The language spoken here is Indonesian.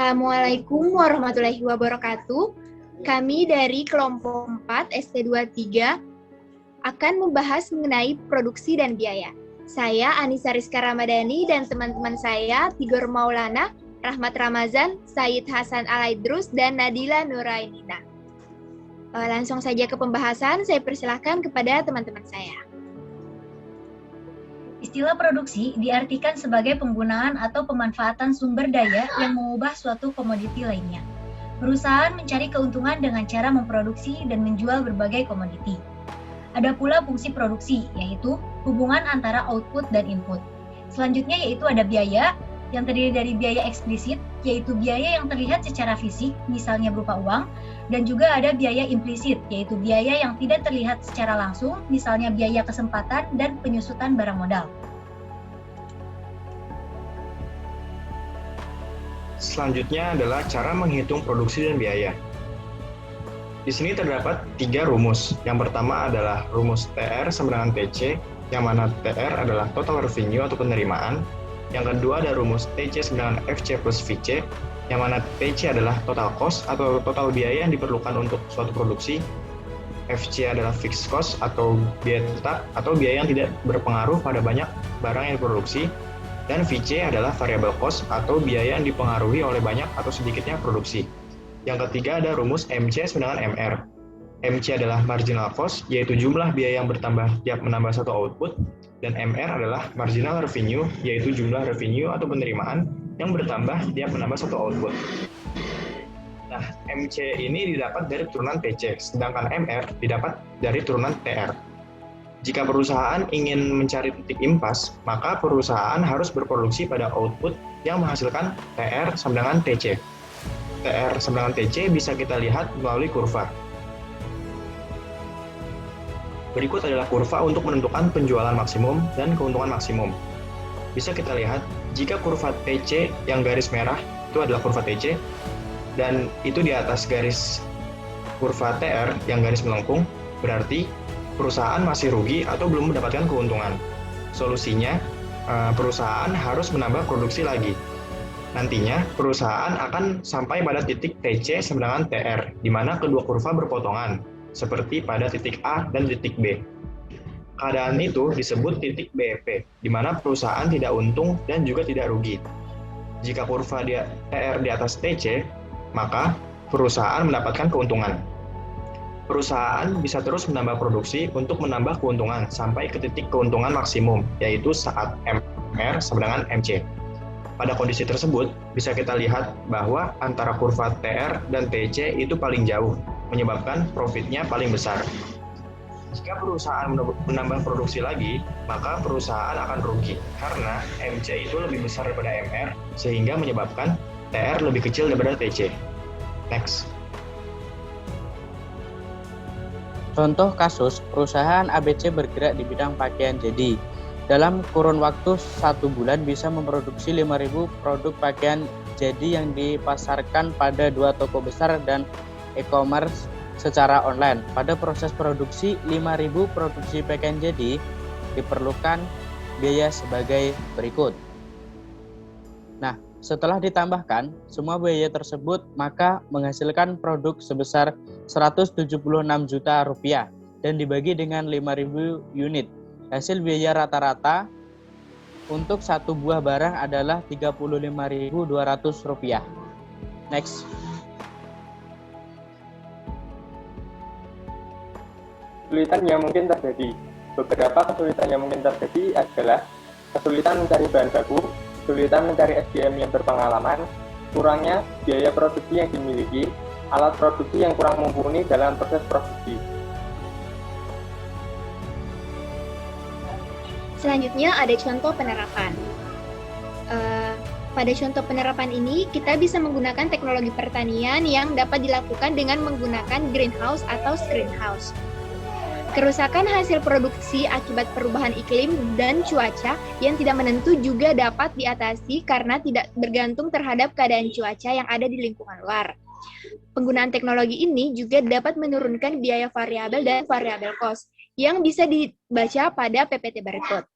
Assalamualaikum warahmatullahi wabarakatuh. Kami dari kelompok 4 ST23 akan membahas mengenai produksi dan biaya. Saya Anissa Rizka Ramadhani dan teman-teman saya Tigor Maulana, Rahmat Ramazan, Said Hasan Alaidrus, dan Nadila Nurainina. Langsung saja ke pembahasan, saya persilahkan kepada teman-teman saya. Istilah produksi diartikan sebagai penggunaan atau pemanfaatan sumber daya yang mengubah suatu komoditi lainnya. Perusahaan mencari keuntungan dengan cara memproduksi dan menjual berbagai komoditi. Ada pula fungsi produksi, yaitu hubungan antara output dan input. Selanjutnya yaitu ada biaya, yang terdiri dari biaya eksplisit, yaitu biaya yang terlihat secara fisik, misalnya berupa uang, dan juga ada biaya implisit, yaitu biaya yang tidak terlihat secara langsung, misalnya biaya kesempatan dan penyusutan barang modal. Selanjutnya adalah cara menghitung produksi dan biaya. Di sini terdapat 3 rumus. Yang pertama adalah rumus TR sama dengan TC, yang mana TR adalah total revenue atau penerimaan. Yang kedua ada rumus TC sama dengan FC plus VC, yang mana TC adalah total cost atau total biaya yang diperlukan untuk suatu produksi. FC adalah fixed cost atau biaya tetap atau biaya yang tidak berpengaruh pada banyak barang yang diproduksi. Dan VC adalah variable cost atau biaya yang dipengaruhi oleh banyak atau sedikitnya produksi. Yang ketiga ada rumus MC sama dengan MR. MC adalah marginal cost, yaitu jumlah biaya yang bertambah tiap menambah satu output, dan MR adalah marginal revenue, yaitu jumlah revenue atau penerimaan yang bertambah tiap menambah satu output. Nah, MC ini didapat dari turunan TC, sedangkan MR didapat dari turunan TR. Jika perusahaan ingin mencari titik impas, maka perusahaan harus berproduksi pada output yang menghasilkan TR sama dengan TC. TR sama dengan TC bisa kita lihat melalui kurva. Berikut adalah kurva untuk menentukan penjualan maksimum dan keuntungan maksimum. Bisa kita lihat, jika kurva TC yang garis merah itu adalah kurva TC, dan itu di atas garis kurva TR yang garis melengkung, berarti perusahaan masih rugi atau belum mendapatkan keuntungan. Solusinya, perusahaan harus menambah produksi lagi. Nantinya, perusahaan akan sampai pada titik TC sama dengan TR, di mana kedua kurva berpotongan, seperti pada titik A dan titik B. Keadaan itu disebut titik BEP, di mana perusahaan tidak untung dan juga tidak rugi. Jika kurva TR di atas TC, maka perusahaan mendapatkan keuntungan. Perusahaan bisa terus menambah produksi untuk menambah keuntungan sampai ke titik keuntungan maksimum, yaitu saat MR sama dengan MC. Pada kondisi tersebut, bisa kita lihat bahwa antara kurva TR dan TC itu paling jauh, menyebabkan profitnya paling besar. Jika perusahaan menambah produksi lagi, maka perusahaan akan rugi, karena MC itu lebih besar daripada MR, sehingga menyebabkan TR lebih kecil daripada TC. Next. Contoh kasus, perusahaan ABC bergerak di bidang pakaian jadi. Dalam kurun waktu 1 bulan bisa memproduksi 5.000 produk pakaian jadi yang dipasarkan pada 2 toko besar dan e-commerce secara online. Pada proses produksi 5.000 produksi pakaian jadi diperlukan biaya sebagai berikut. Nah, setelah ditambahkan semua biaya tersebut, maka menghasilkan produk sebesar 176 juta rupiah dan dibagi dengan 5.000 unit. Hasil biaya rata-rata untuk satu buah barang adalah 35.200 rupiah. Next. Kesulitan yang mungkin terjadi. Beberapa kesulitan yang mungkin terjadi adalah kesulitan mencari bahan baku, kesulitan mencari SDM yang berpengalaman, kurangnya biaya produksi yang dimiliki, alat produksi yang kurang mumpuni dalam proses produksi. Selanjutnya ada contoh penerapan. Pada contoh penerapan ini, kita bisa menggunakan teknologi pertanian yang dapat dilakukan dengan menggunakan greenhouse atau screenhouse. Kerusakan hasil produksi akibat perubahan iklim dan cuaca yang tidak menentu juga dapat diatasi karena tidak bergantung terhadap keadaan cuaca yang ada di lingkungan luar. Penggunaan teknologi ini juga dapat menurunkan biaya variabel dan variabel cost yang bisa dibaca pada PPT berikut.